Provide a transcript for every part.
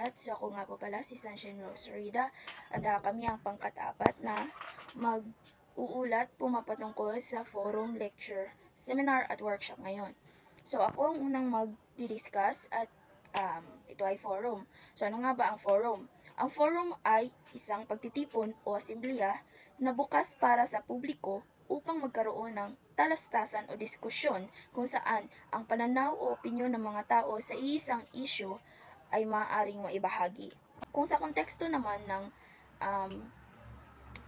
lahat. So ako nga po pala si Sunshine Rose Rida at kami ang pangkatapat na mag-uulat pumapatungkol sa forum, lecture, seminar at workshop ngayon. So ako ang unang mag-discuss at ito ay forum. So ano nga ba ang forum? Ang forum ay isang pagtitipon o asamblea na bukas para sa publiko upang magkaroon ng talastasan o diskusyon kung saan ang pananaw o opinyon ng mga tao sa isang issue ay maaaring maibahagi. Kung sa konteksto naman ng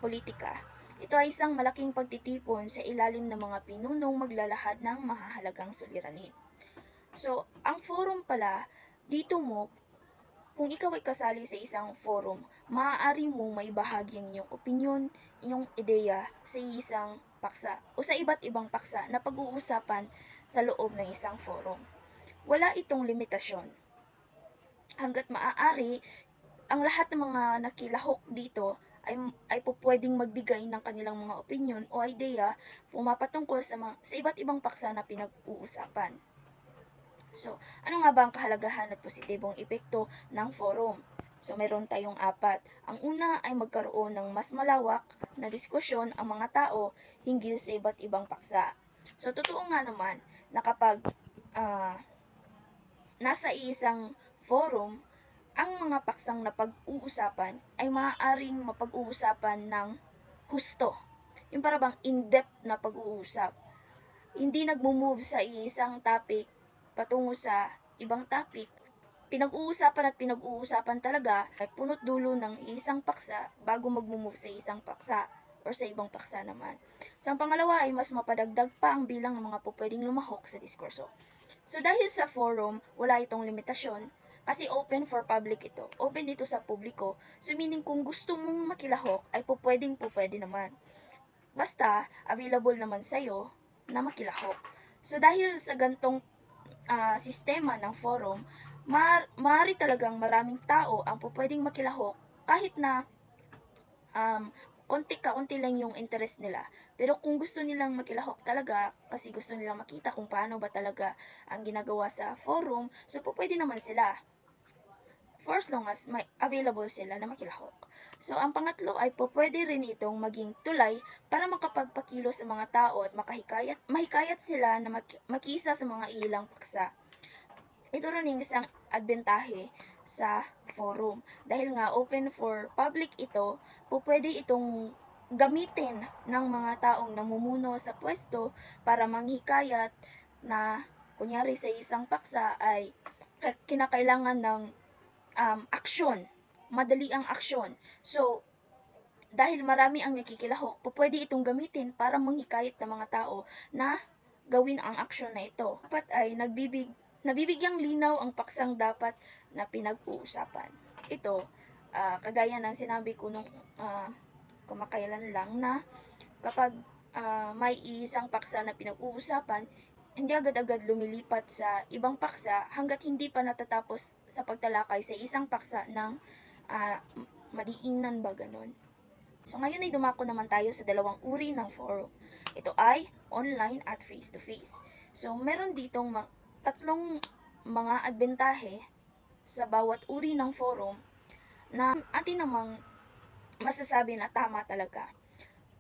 politika, ito ay isang malaking pagtitipon sa ilalim ng mga pinunong maglalahad ng mahahalagang suliranin. So, ang forum pala, dito mo, kung ikaw ay kasali sa isang forum, maaari mong maibahagi ang iyong opinyon, iyong ideya sa isang paksa o sa iba't ibang paksa na pag-uusapan sa loob ng isang forum. Wala itong limitasyon. Hanggat maaari, ang lahat ng mga nakilahok dito ay pwedeng magbigay ng kanilang mga opinyon o ideya pumapatungkol sa iba't ibang paksa na pinag-uusapan. So, ano nga ba ang kahalagahan at positibong epekto ng forum? So, meron tayong 4. Ang una ay magkaroon ng mas malawak na diskusyon ang mga tao hinggil sa iba't ibang paksa. So, totoo nga naman na kapag nasa isang forum, ang mga paksang na pag-uusapan ay maaaring mapag-uusapan ng husto. Yung para bang in-depth na pag-uusap. Hindi nagmo-move sa isang topic patungo sa ibang topic. Pinag-uusapan talaga ay punot dulo ng isang paksa bago mag-move sa isang paksa or sa ibang paksa naman. So, ang pangalawa ay mas mapadagdag pa ang bilang ng mga pupwedeng lumahok sa diskurso. So, dahil sa forum, wala itong limitasyon kasi open for public ito. Open dito sa publiko. So, meaning kung gusto mong makilahok ay pupwede naman. Basta, available naman sa'yo na makilahok. So, dahil sa gantong sistema ng forum, maaari talagang maraming tao ang pupwedeng makilahok kahit na konti lang yung interest nila. Pero kung gusto nilang makilahok talaga, kasi gusto nilang makita kung paano ba talaga ang ginagawa sa forum, so pwede naman sila. For as long as may available sila na makilahok. So, ang pangatlo ay pwede rin itong maging tulay para makapagpakilo sa mga tao at mahikayat sila na makisa sa mga ilang paksa. Ito rin yung isang adbentahe sa forum. Dahil nga open for public ito, pwede itong gamitin ng mga taong namumuno sa pwesto para manghikayat na kunyari sa isang paksa ay kinakailangan ng aksyon, madali ang aksyon. So, dahil marami ang nakikilahok, pwede itong gamitin para manghikayat ng mga tao na gawin ang aksyon na ito. Dapat ay nabibigyang linaw ang paksang dapat na pinag-uusapan. Ito, kagaya ng sinabi ko nung kumakailan lang na kapag may isang paksa na pinag-uusapan, hindi agad-agad lumilipat sa ibang paksa hanggat hindi pa natatapos sa pagtalakay sa isang paksa ng madiinan ba ganun. So ngayon ay dumako naman tayo sa dalawang uri ng forum. Ito ay online at face-to-face. So meron ditong tatlong mga adbentahe sa bawat uri ng forum na atin namang masasabi na tama talaga.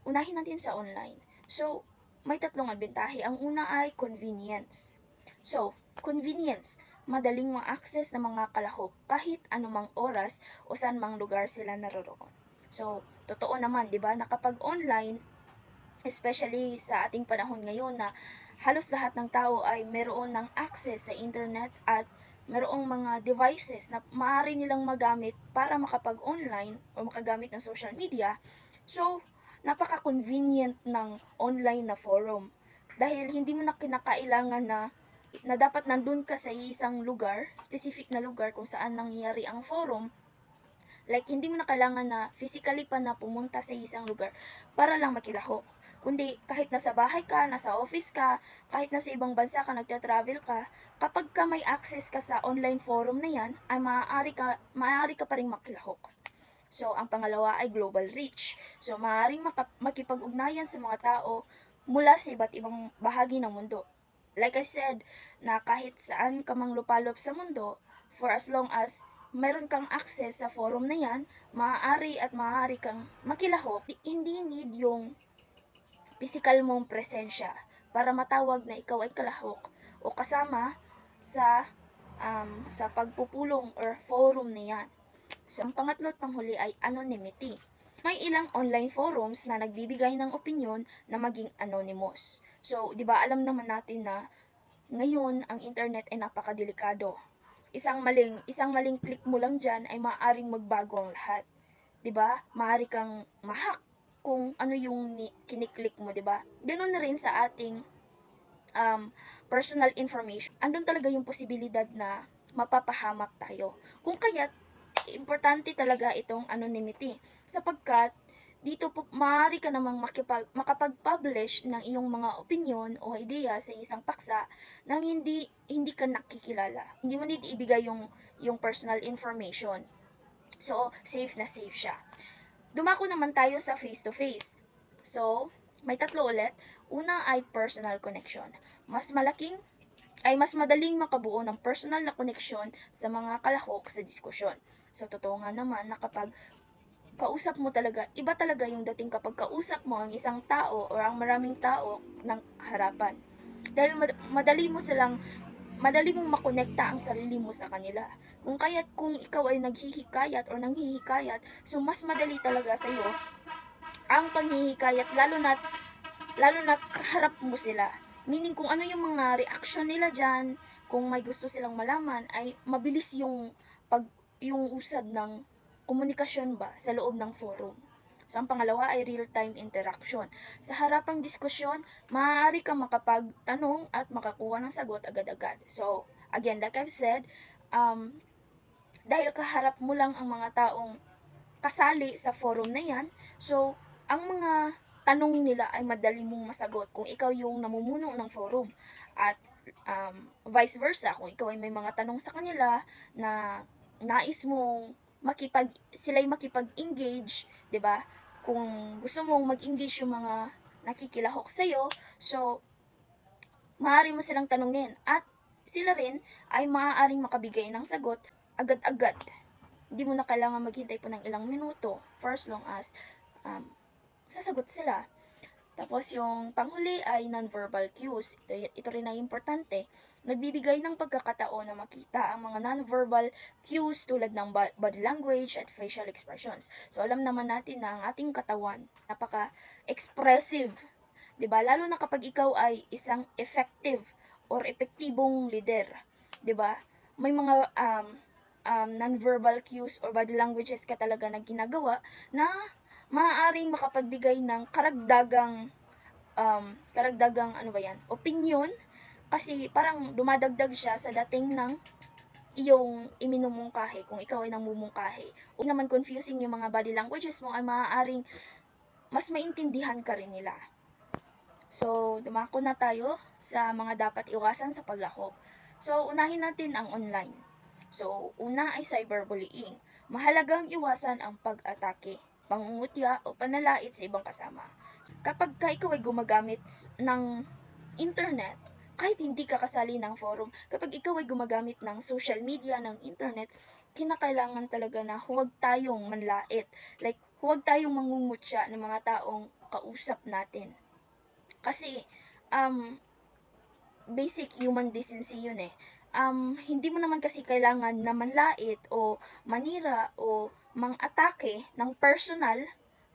Unahin natin sa online. So, may tatlong adbentahe. Ang una ay convenience. So, convenience, madaling ma-access ng mga kalahok kahit anumang oras o saan mang lugar sila naroroon. So, totoo naman, 'di ba, na kapag online, especially sa ating panahon ngayon na halos lahat ng tao ay meron ng access sa internet at merong mga devices na maaari nilang magamit para makapag-online o makagamit ng social media. So, napaka-convenient ng online na forum. Dahil hindi mo na kinakailangan na dapat nandun ka sa isang lugar, specific na lugar kung saan nangyayari ang forum. Like, hindi mo na kailangan na physically pa na pumunta sa isang lugar para lang makilahok. Kundi, kahit nasa bahay ka, nasa office ka, kahit nasa ibang bansa ka, nagta-travel ka, kapag ka may access ka sa online forum na yan, ay maaari ka pa rin makilahok. So, ang pangalawa ay global reach. So, maaaring makipag-ugnayan sa mga tao mula sa iba't ibang bahagi ng mundo. Like I said, na kahit saan ka mang lupalop sa mundo, for as long as meron kang access sa forum na yan, maaari kang makilahok. Hindi need yung physical mong presensya para matawag na ikaw ay kalahok o kasama sa pagpupulong or forum na yan. So, ang pangatlo at panghuli ay anonymity. May ilang online forums na nagbibigay ng opinyon na maging anonymous. So, di ba alam naman natin na ngayon ang internet ay napakadelikado. Isang maling click mo lang diyan ay maaaring magbago ang lahat. 'Di ba? Maaari kang ma-hack kung ano yung kiniklik mo, 'di ba? Ganoon na rin sa ating personal information. Andun talaga yung posibilidad na mapapahamak tayo. Kung kaya't importante talaga itong anonymity sapagkat dito po maaari ka namang makapag-publish ng iyong mga opinion o ideya sa isang paksa nang hindi ka nakikilala. Hindi mo need ibigay yung personal information. So, safe na safe siya. Dumako naman tayo sa face to face. So, may tatlo ulit. Una ay personal connection. Mas madaling makabuo ng personal na connection sa mga kalahok sa diskusyon. So, totoo nga naman na kapag kausap mo talaga, iba talaga yung dating kapag kausap mo ang isang tao o ang maraming tao ng harapan. Dahil madali mong makonekta ang sarili mo sa kanila. Kung ikaw ay naghihikayat o nanghihikayat, so mas madali talaga sa iyo ang panghihikayat lalo na kaharap mo sila. Meaning kung ano yung mga reaction nila diyan, kung may gusto silang malaman ay mabilis yung usad ng komunikasyon ba sa loob ng forum. So, ang pangalawa ay real-time interaction. Sa harapang diskusyon, maaari kang makapagtanong at makakuha ng sagot agad-agad. So, again, like I've said, dahil kaharap mo lang ang mga taong kasali sa forum na yan, so, ang mga tanong nila ay madali mong masagot kung ikaw yung namumuno ng forum. At vice versa, kung ikaw ay may mga tanong sa kanila na nais mong sila'y makipag-engage, 'di ba? Kung gusto mong mag-engage yung mga nakikilahok sa iyo, so maaari mo silang tanungin at sila rin ay maaaring makabigay ng sagot agad-agad. Hindi mo na kailangan maghintay pa ng ilang minuto for as long as sasagot sila. Tapos yung panghuli ay non-verbal cues. Ito rin ay importante. Nagbibigay ng pagkakataon na makita ang mga non-verbal cues tulad ng body language at facial expressions. So alam naman natin na ang ating katawan napaka-expressive. 'Di ba? Lalo na kapag ikaw ay isang effective or epektibong leader. 'Di ba? May mga non-verbal cues or body languages ka talaga na ginagawa na maaaring makapagbigay ng karagdagang opinion kasi parang dumadagdag siya sa dating ng iyong iminumungkahi kung ikaw ay namumungkahi. O naman confusing yung mga body languages mo ay maaaring mas maintindihan ka rin nila. So, dumako na tayo sa mga dapat iwasan sa paglahok. So, unahin natin ang online. So, una ay cyberbullying. Mahalagang iwasan ang pag-atake, pangungutya o panalait sa ibang kasama. Kapag ikaw ay gumagamit ng internet, kahit hindi ka kasali ng forum, kapag ikaw ay gumagamit ng social media, ng internet, kinakailangan talaga na huwag tayong manlait. Like, huwag tayong mangungutya ng mga taong kausap natin. Kasi, basic human decency yun eh. Hindi mo naman kasi kailangan na manlait o manira o mang-atake ng personal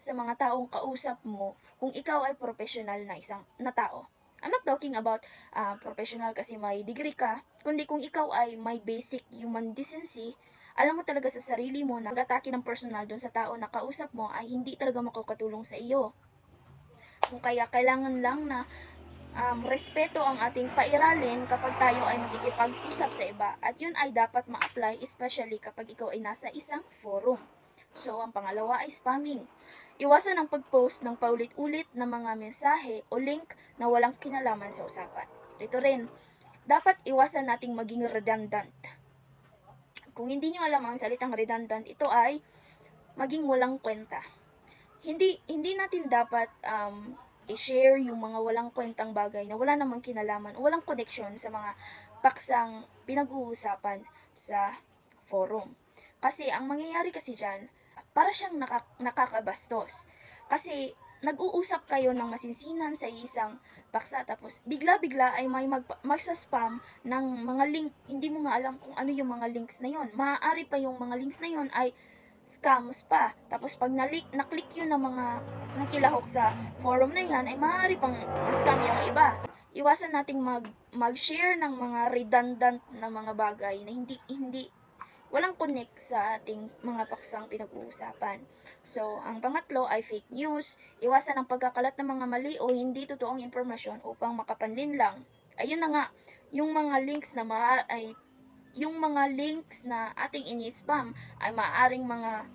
sa mga taong kausap mo kung ikaw ay professional na tao. I'm not talking about professional kasi may degree ka, kundi kung ikaw ay may basic human decency, alam mo talaga sa sarili mo na nag-atake ng personal dun sa tao na kausap mo ay hindi talaga makakatulong sa iyo. Kung kaya kailangan lang na respeto ang ating pairalin kapag tayo ay makikipag-usap sa iba. At yun ay dapat ma-apply especially kapag ikaw ay nasa isang forum. So, ang pangalawa ay spamming. Iwasan ang pag-post ng paulit-ulit na mga mensahe o link na walang kinalaman sa usapan. Ito rin, dapat iwasan nating maging redundant. Kung hindi nyo alam ang salitang redundant, ito ay maging walang kwenta. Hindi natin dapat i-share yung mga walang kwentang bagay na wala namang kinalaman o walang connection sa mga paksang pinag-uusapan sa forum. Kasi ang mangyayari kasi dyan, para siyang nakakabastos. Kasi nag-uusap kayo ng masinsinan sa isang paksa, tapos bigla-bigla ay may magsa-spam ng mga link. Hindi mo nga alam kung ano yung mga links na yon. Maaari pa yung mga links na yon ay scams pa. Tapos pag naklik yun ng mga nakilahok sa forum na yan, ay maaari pang scam yung iba. Iwasan nating mag-share ng mga redundant na mga bagay na hindi walang connect sa ating mga paksang pinag-uusapan. So, ang pangatlo ay fake news. Iwasan ang pagkakalat ng mga mali o hindi totoong impormasyon upang makapanlin lang. Ayun na nga, yung mga links na ating ini-spam ay maaaring mga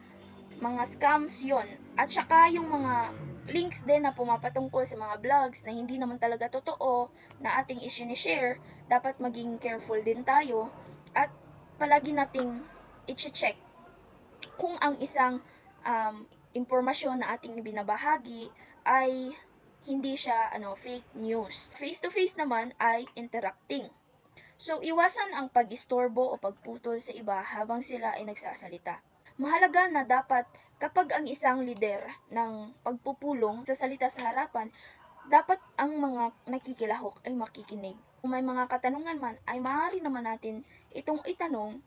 scams yon. At saka yung mga links din na pumapatungkol sa mga vlogs na hindi naman talaga totoo na ating i-share, dapat maging careful din tayo at palagi nating i-check kung ang isang impormasyon na ating ibinabahagi ay hindi siya fake news. Face-to-face naman ay interacting. So, iwasan ang pag-istorbo o pagputol sa iba habang sila ay nagsasalita. Mahalaga na dapat kapag ang isang lider ng pagpupulong sa salita sa harapan, dapat ang mga nakikilahok ay makikinig. Kung may mga katanungan man, ay maaari naman natin itong itanong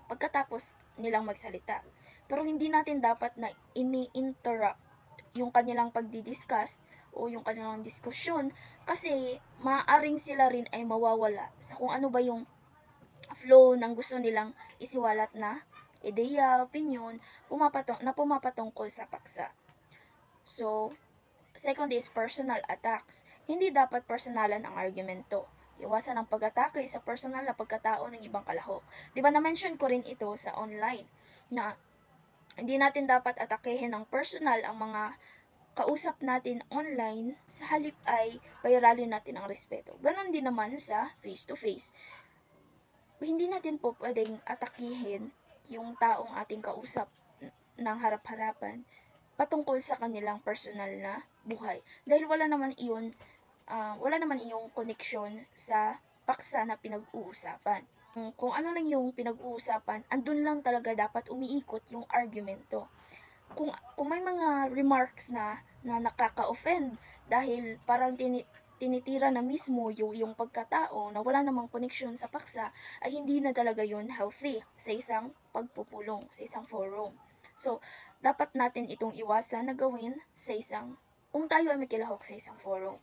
pagkatapos nilang magsalita. Pero hindi natin dapat na ini-interrupt yung kanilang pagdidiscuss o yung kanilang diskusyon kasi maaaring sila rin ay mawawala sa kung ano ba yung flow ng gusto nilang isiwalat na ideya, opinion, pumapatungkol sa paksa. So, second is personal attacks. Hindi dapat personalan ang argumento. Iwasan ang pag-atake sa personal na pagkatao ng ibang kalahok. Diba na-mention ko rin ito sa online na hindi natin dapat atakehin ng personal ang mga kausap natin online, sa halip ay pairalin natin ang respeto. Ganon din naman sa face-to-face. Hindi natin po pwedeng atakihin yung taong ating kausap ng harap-harapan patungkol sa kanilang personal na buhay. Dahil wala naman iyong koneksyon sa paksa na pinag-uusapan. Kung ano lang yung pinag-uusapan, andun lang talaga dapat umiikot yung argumento. Kung may mga remarks na nakaka-offend dahil parang tinitira na mismo yung pagkatao na wala namang koneksyon sa paksa, ay hindi na talaga yun healthy sa isang pagpupulong, sa isang forum. So, dapat natin itong iwasan na gawin kung tayo ay makilahok sa isang forum.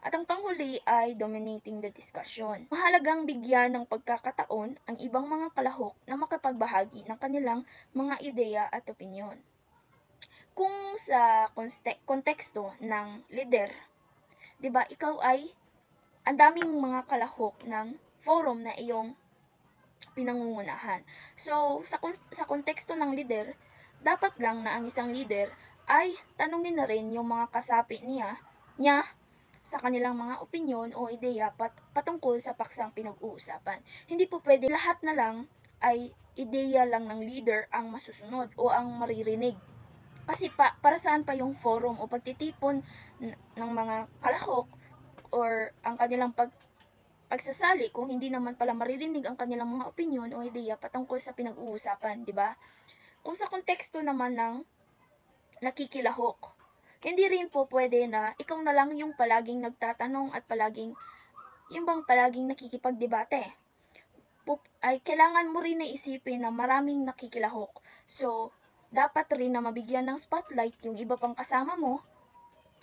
At ang panghuli ay dominating the discussion. Mahalagang bigyan ng pagkakataon ang ibang mga kalahok na makapagbahagi ng kanilang mga ideya at opinyon. Kung sa konteksto ng leader, 'di ba, ikaw ay ang daming mga kalahok ng forum na iyong pinangungunahan. So, sa konteksto ng leader, dapat lang na ang isang leader ay tanungin na rin yung mga kasapi niya sa kanilang mga opinyon o ideya patungkol sa paksang pinag-uusapan. Hindi po pwede lahat na lang ay ideya lang ng leader ang masusunod o ang maririnig. Kasi para saan pa yung forum o pagtitipon ng mga kalahok or ang kanilang pagsasali kung hindi naman pala maririnig ang kanilang mga opinyon o ideya patungkol sa pinag-uusapan, di ba? Kung sa konteksto naman ng nakikilahok, hindi rin po pwede na ikaw na lang yung palaging nagtatanong at palaging nakikipagdebate. Ay kailangan mo rin na isipin na maraming nakikilahok. So, dapat rin na mabigyan ng spotlight yung iba pang kasama mo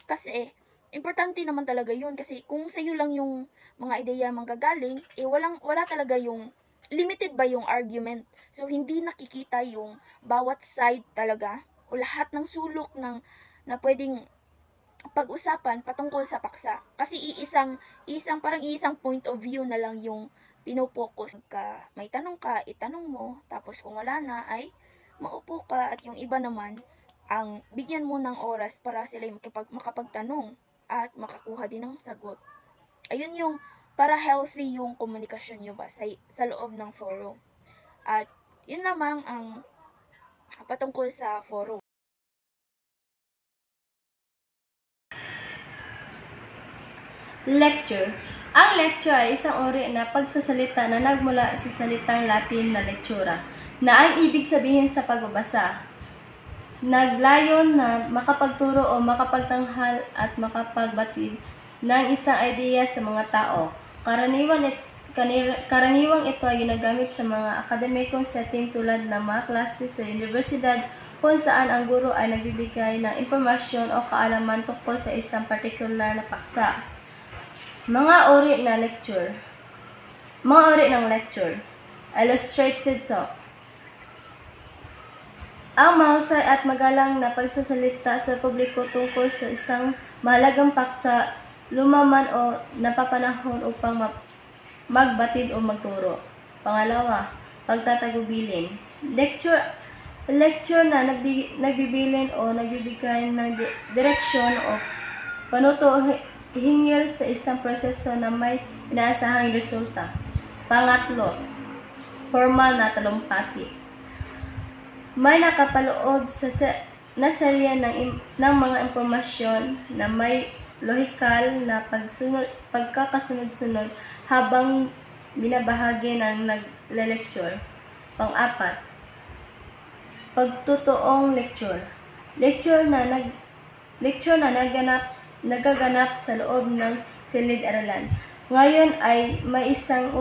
kasi importante naman talaga yun kasi kung sa'yo lang yung mga ideya manggagaling, wala talaga yung limited ba yung argument. So, hindi nakikita yung bawat side talaga o lahat ng sulok na pwedeng pag-usapan patungkol sa paksa. Kasi iisang point of view na lang yung pinopokus may tanong ka, itanong mo, tapos kung wala na ay maupo ka at yung iba naman ang bigyan mo ng oras para sila makapagtanong at makakuha din ng sagot. Ayun yung para healthy yung komunikasyon nyo ba sa loob ng forum. At yun lamang ang patungkol sa forum. Lecture. Ang lecture ay isang uri na pagsasalita na nagmula sa salitang Latin na lectura, na ang ibig sabihin sa pagbabasa. Naglayon na makapagturo o makapagtanghal at makapagbatid ng isang ideya sa mga tao. Karaniwang ito ay ginagamit sa mga akademikong setting tulad ng mga klase sa universidad kung saan ang guro ay nagbibigay ng impormasyon o kaalaman tungkol sa isang partikular na paksa. Mga uri ng lecture. Illustrated talk. Ang mahusay at magalang na pagsasalita sa publiko tungkol sa isang mahalagang paksa, lumaman o napapanahon upang magbatid o magturo. Pangalawa, pagtatagubilin. Lecture na nagbibilin o nagbibigay ng direksyon o panuto hingil sa isang proseso na may inaasahang resulta. Pangatlo, formal na talumpati. May nakapaloob na serya ng mga impormasyon na may lohikal na pagkakasunod-sunod habang binabahagi ng nagle-lecture. Pang-apat, pagtutuong lecture. Lecture na nagaganap sa loob ng silid-aralan. Ngayon ay may isang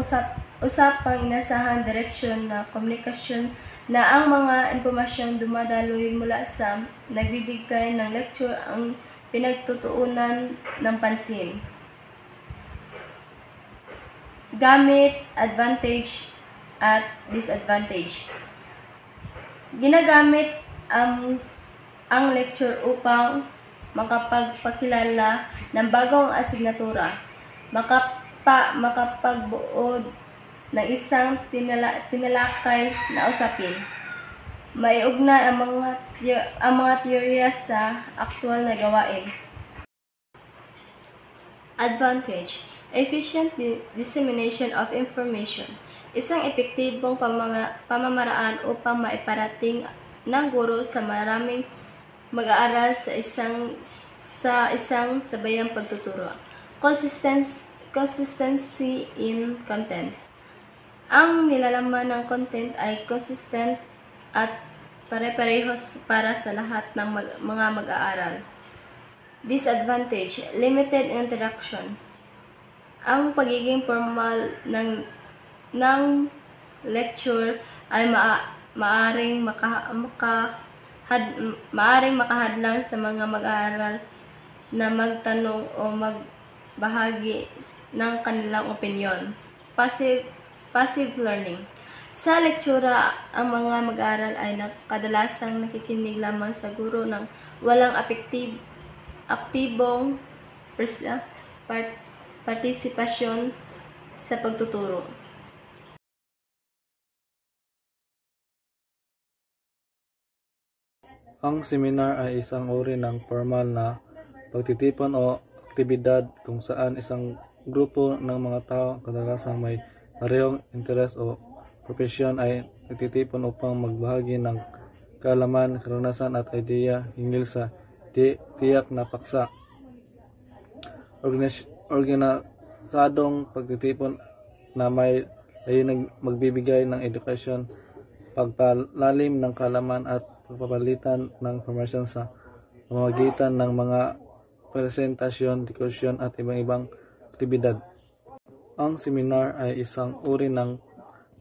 usapang inasahang direksyon na komunikasyon na ang mga impormasyon dumadaloy mula sa nagbibigay ng lecture ang pinagtutuunan ng pansin. Gamit, advantage, at disadvantage. Ginagamit ang lecture upang makapagpakilala ng bagong asignatura, makapagbuod ng isang tinalakay na usapin, maiugnay ang mga teorya sa aktwal na gawain. Advantage. Efficient dissemination of information. Isang epektibong pamamaraan upang maiparating ng guro sa maraming mag-aaral sa isang sabayang pagtuturo. Consistency in content. Ang nilalaman ng content ay consistent at pare-parehos para sa lahat ng mga mag-aaral. Disadvantage, limited interaction. Ang pagiging formal ng lecture ay maaring makahadlang sa mga mag-aaral na magtanong o magbahagi ng kanilang opinyon. Passive learning. Sa lektura, ang mga mag-aaral ay kadalasang nakikinig lamang sa guro ng walang aktibong partisipasyon sa pagtuturo. Ang seminar ay isang uri ng formal na pagtitipon o aktibidad kung saan isang grupo ng mga tao kadalasang may parehong interes o profesyon ay nagtitipon upang magbahagi ng kaalaman, karanasan at ideya hinggil sa tiyak na paksa. Organisadong pagtitipon na may layuning magbibigay ng edukasyon, pagpalalim ng kaalaman at pagpapalitan ng informasyon sa pamamagitan ng mga presentasyon, diskusyon at ibang aktibidad. Ang seminar ay isang uri ng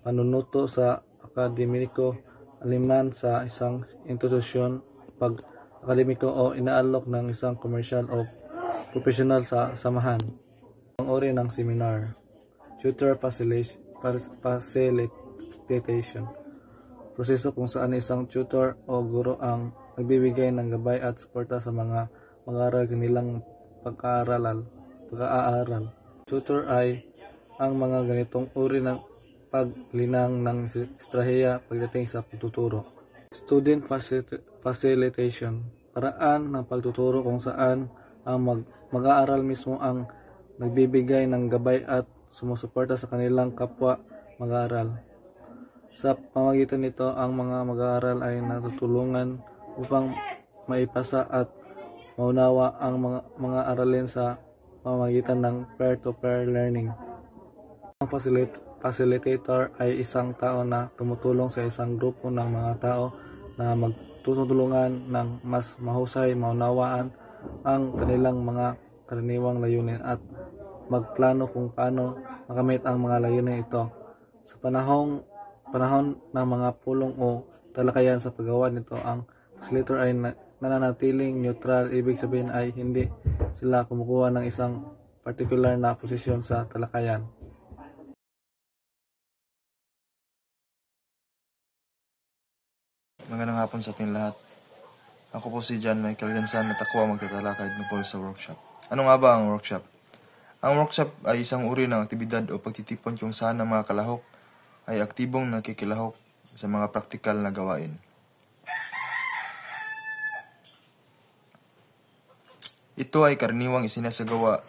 panunuto sa akademiko, alinman sa isang institusyon, pag-akademiko o inaalok ng isang komersyal o profesional sa samahan. Ang uri ng seminar, tutor facilitation. Proseso kung saan isang tutor o guro ang nagbibigay ng gabay at suporta sa mga mag-aaral kanilang pag-aaral. Tutor ay ang mga ganitong uri ng paglinang ng estratehiya pagdating sa pagtuturo. Student facilitation, paraan ng pagtuturo kung saan ang mag-aaral mismo ang nagbibigay ng gabay at sumusuporta sa kanilang kapwa mag-aaral. Sa pamamagitan nito, ang mga mag-aaral ay natutulungan upang maipasa at maunawa ang mga aralin sa pamamagitan ng peer-to-peer learning. Ang facilitator ay isang tao na tumutulong sa isang grupo ng mga tao na magtutulungan ng mas mahusay maunawaan ang kanilang mga karaniwang layunin at magplano kung paano makamit ang mga layunin ito. Sa panahon ng mga pulong o talakayan sa paggawa nito, ang facilitator ay nananatiling neutral. Ibig sabihin ay hindi sila kumukuha ng isang particular na posisyon sa talakayan. Magandang hapon sa ating lahat. Ako po si John Michael Gansan at ako ang magtatalakay tungkol sa workshop. Ano nga ba ang workshop? Ang workshop ay isang uri ng aktibidad o pagtitipon kung saan ang mga kalahok ay aktibong nakikilahok sa mga praktikal na gawain. Ito ay karaniwang isinasagawa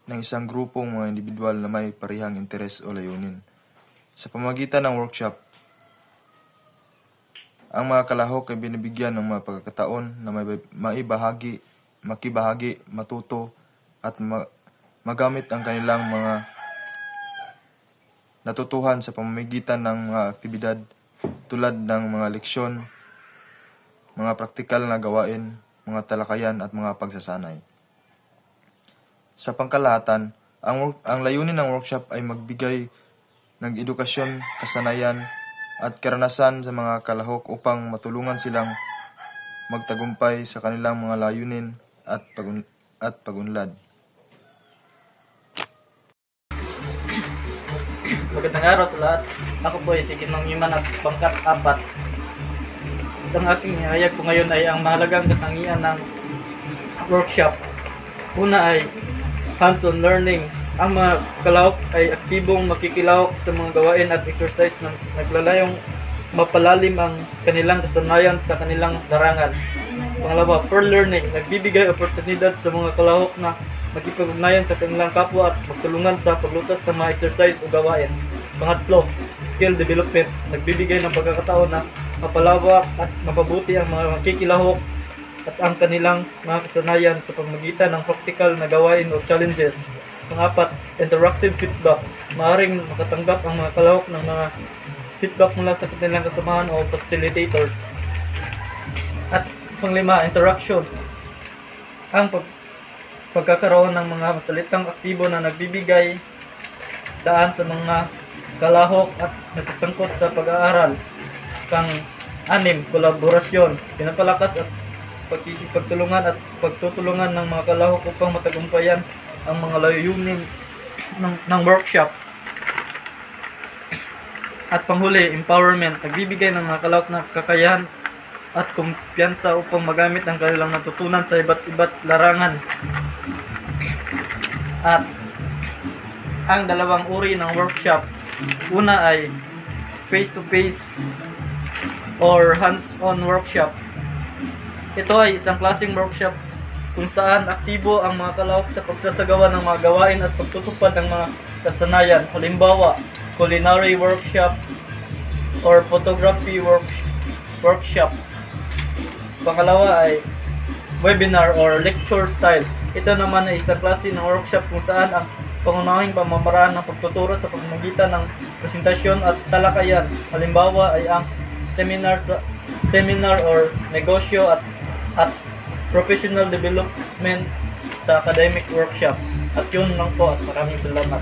ng isang grupong mga individual na may parehang interes o layunin. Sa pamamagitan ng workshop, ang mga kalahok ay binibigyan ng mga pagkakataon na makibahagi, matuto, at magamit ang kanilang mga natutuhan sa pamamagitan ng mga aktibidad tulad ng mga leksyon, mga praktikal na gawain, mga talakayan at mga pagsasanay. Sa pangkalahatan, ang layunin ng workshop ay magbigay ng edukasyon, kasanayan, at karanasan sa mga kalahok upang matulungan silang magtagumpay sa kanilang mga layunin at pagunlad. Magandang araw sa lahat. Ako po ay si Kinong Iman at pangkat 4. Ang aking ihayag po ngayon ay ang mahalagang katangian ng workshop. Una ay hands-on learning. Ang mga kalahok ay aktibong makikilahok sa mga gawain at exercise na naglalayong mapalalim ang kanilang kasanayan sa kanilang larangan. Pangalawa, peer learning. Nagbibigay oportunidad sa mga kalahok na makipag-ugnayan sa kanilang kapwa at magtulungan sa paglutas ng mga exercise o gawain. Pangatlo, skill development. Nagbibigay ng pagkakataon na mapalawak at mapabuti ang mga makikilahok at ang kanilang mga kasanayan sa pamamagitan ng practical na gawain o challenges. Pangapat, interactive feedback. Maaaring makatanggap ang mga kalahok ng mga feedback mula sa kanilang kasamahan o facilitators. At panglima, interaction. Ang pagkakaroon ng mga masalitang aktibo na nagbibigay daan sa mga kalahok at nagkasangkot sa pag-aaral. Pang-anim, kolaborasyon. Pinapalakas at pagtulungan at pagtutulungan ng mga kalahok upang matagumpayan ang mga layunin ng workshop. At panghuli, empowerment. Nagbibigay ng mga kalahok na kakayahan at kumpiyansa upang magamit ang kanilang natutunan sa iba't larangan. At ang dalawang uri ng workshop, una ay face-to-face or hands-on workshop. Ito ay isang klaseng workshop kung saan aktibo ang mga kalahok sa pagsasagawa ng mga gawain at pagtutupad ng mga kasanayan. Halimbawa, culinary workshop or photography workshop. Pangalawa ay webinar or lecture style. Ito naman ay isang klase ng workshop kung saan ang pangunahing pamamaraan ng pagtuturo sa pamamagitan ng presentasyon at talakayan. Halimbawa ay ang seminar or negosyo at professional development sa academic workshop. At yun lang po at maraming salamat.